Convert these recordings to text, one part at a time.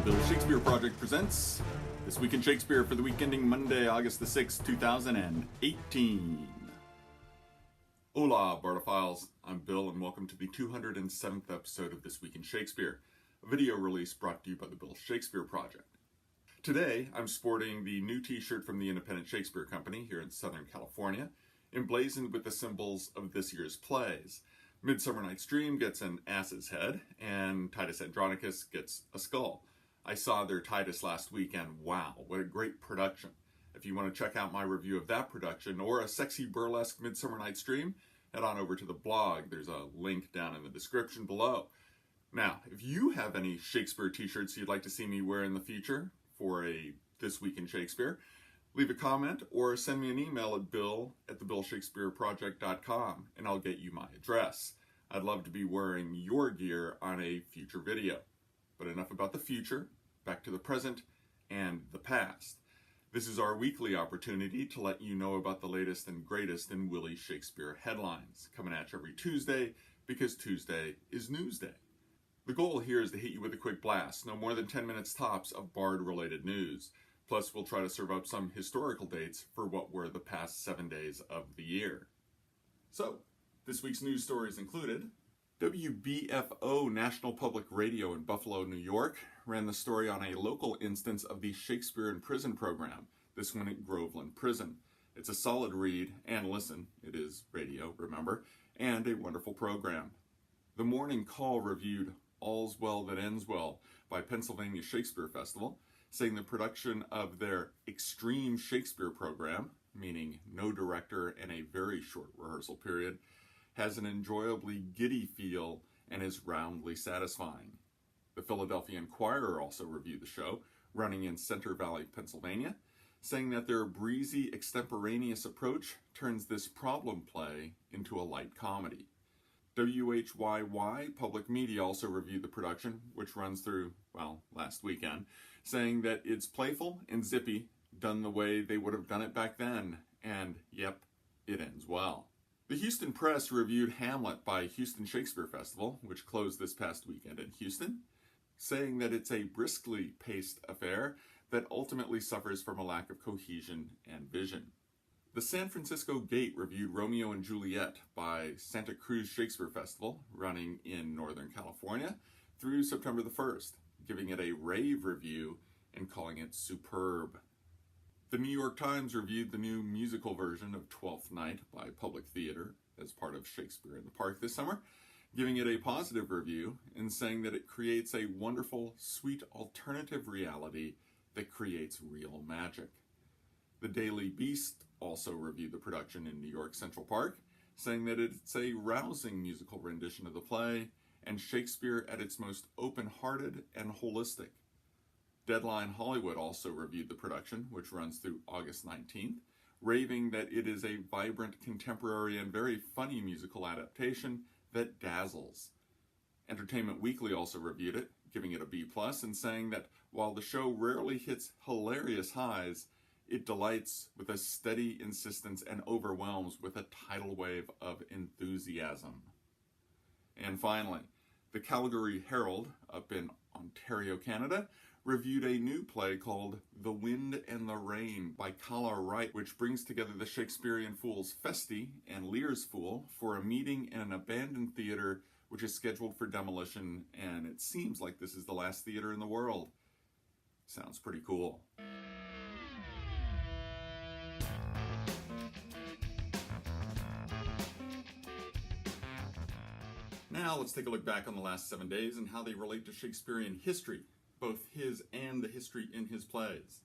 The Shakespeare Project presents This Week in Shakespeare for the week ending Monday, August the 6th, 2018. Hola, Bartophiles. I'm Bill, and welcome to the 207th episode of This Week in Shakespeare, a video release brought to you by the Bill Shakespeare Project. Today, I'm sporting the new t-shirt from the Independent Shakespeare Company here in Southern California, emblazoned with the symbols of this year's plays. Midsummer Night's Dream gets an ass's head, and Titus Andronicus gets a skull. I saw their Titus last week, and wow, what a great production. If you want to check out my review of that production or a sexy burlesque Midsummer Night's Dream, head on over to the blog. There's a link down in the description below. Now, if you have any Shakespeare t-shirts you'd like to see me wear in the future for a This Week in Shakespeare, leave a comment or send me an email at bill@thebillshakespeareproject.com and I'll get you my address. I'd love to be wearing your gear on a future video. But enough about the future, back to the present and the past. This is our weekly opportunity to let you know about the latest and greatest in Willie Shakespeare headlines, coming at you every Tuesday because Tuesday is Newsday. The goal here is to hit you with a quick blast, no more than 10 minutes tops of Bard-related news. Plus, we'll try to serve up some historical dates for what were the past 7 days of the year. So, this week's news stories included WBFO National Public Radio in Buffalo, New York ran the story on a local instance of the Shakespearean prison program, this one at Groveland Prison. It's a solid read and listen, it is radio, remember, and a wonderful program. The Morning Call reviewed All's Well That Ends Well by Pennsylvania Shakespeare Festival, saying the production of their Extreme Shakespeare program, meaning no director and a very short rehearsal period, has an enjoyably giddy feel and is roundly satisfying. The Philadelphia Inquirer also reviewed the show, running in Center Valley, Pennsylvania, saying that their breezy, extemporaneous approach turns this problem play into a light comedy. WHYY Public Media also reviewed the production, which runs through, last weekend, saying that it's playful and zippy, done the way they would have done it back then, and yep, it ends well. The Houston Press reviewed Hamlet by Houston Shakespeare Festival, which closed this past weekend in Houston, saying that it's a briskly paced affair that ultimately suffers from a lack of cohesion and vision. The San Francisco Gate reviewed Romeo and Juliet by Santa Cruz Shakespeare Festival, running in Northern California, through September the 1st, giving it a rave review and calling it superb. The New York Times reviewed the new musical version of Twelfth Night by Public Theater as part of Shakespeare in the Park this summer, giving it a positive review and saying that it creates a wonderful, sweet alternative reality that creates real magic. The Daily Beast also reviewed the production in New York Central Park, saying that it's a rousing musical rendition of the play and Shakespeare at its most open-hearted and holistic. Deadline Hollywood also reviewed the production, which runs through August 19th, raving that it is a vibrant, contemporary, and very funny musical adaptation that dazzles. Entertainment Weekly also reviewed it, giving it a B+, and saying that while the show rarely hits hilarious highs, it delights with a steady insistence and overwhelms with a tidal wave of enthusiasm. And finally, the Calgary Herald, up in Ontario, Canada, reviewed a new play called The Wind and the Rain by Kala Wright, which brings together the Shakespearean fools Feste and Lear's Fool for a meeting in an abandoned theater which is scheduled for demolition, and it seems like this is the last theater in the world. Sounds pretty cool. Now let's take a look back on the last 7 days and how they relate to Shakespearean history, both his and the history in his plays.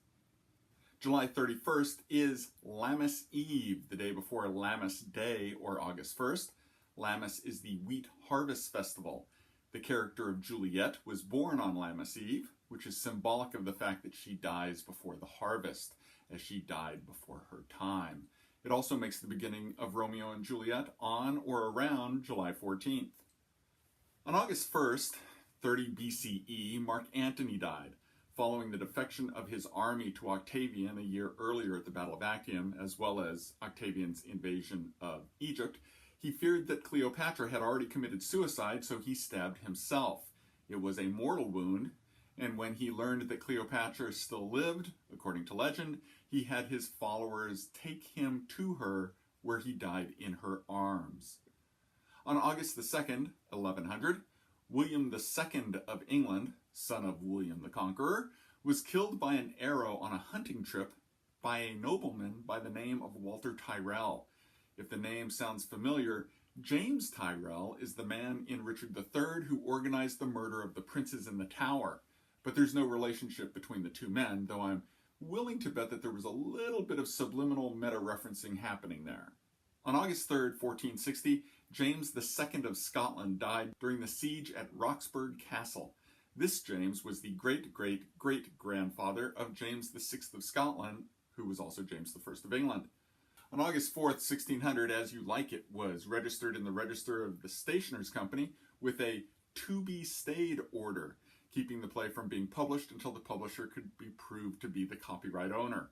July 31st is Lammas Eve, the day before Lammas Day, or August 1st. Lammas is the wheat harvest festival. The character of Juliet was born on Lammas Eve, which is symbolic of the fact that she dies before the harvest, as she died before her time. It also makes the beginning of Romeo and Juliet on or around July 14th. On August 1st, 30 BCE, Mark Antony died, following the defection of his army to Octavian a year earlier at the Battle of Actium, as well as Octavian's invasion of Egypt. He feared that Cleopatra had already committed suicide, so he stabbed himself. It was a mortal wound, And when he learned that Cleopatra still lived, according to legend, he had his followers take him to her, where he died in her arms. On August the 2nd, 1100, William II of England, son of William the Conqueror, was killed by an arrow on a hunting trip by a nobleman by the name of Walter Tyrrell. If the name sounds familiar, James Tyrrell is the man in Richard III who organized the murder of the princes in the Tower. But there's no relationship between the two men, though I'm willing to bet that there was a little bit of subliminal meta-referencing happening there. On August 3rd, 1460, James II of Scotland died during the siege at Roxburgh Castle. This James was the great-great-great-grandfather of James VI of Scotland, who was also James I of England. On August 4th, 1600, As You Like It was registered in the Register of the Stationers' Company with a to-be-stayed order, keeping the play from being published until the publisher could be proved to be the copyright owner.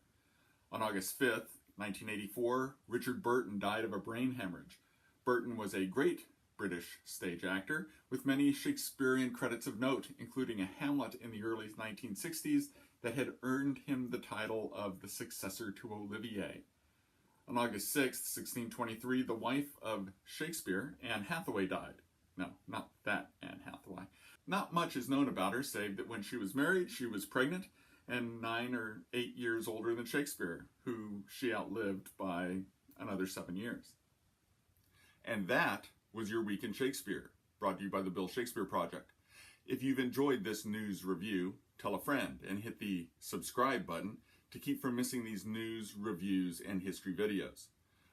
On August 5th, 1984, Richard Burton died of a brain hemorrhage. Burton was a great British stage actor with many Shakespearean credits of note, including a Hamlet in the early 1960s that had earned him the title of the successor to Olivier. On August 6th, 1623, the wife of Shakespeare, Anne Hathaway, died. No, not that Anne Hathaway. Not much is known about her, save that when she was married, she was pregnant and 9 or 8 years older than Shakespeare, who she outlived by another 7 years. And that was your Week in Shakespeare, brought to you by the Bill Shakespeare Project. If you've enjoyed this news review, tell a friend and hit the subscribe button to keep from missing these news, reviews, and history videos.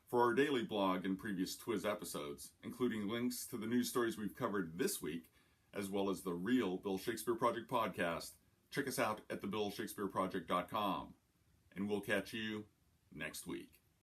For our daily blog and previous Twiz episodes, including links to the news stories we've covered this week, as well as the real Bill Shakespeare Project podcast, check us out at thebillshakespeareproject.com. And we'll catch you next week.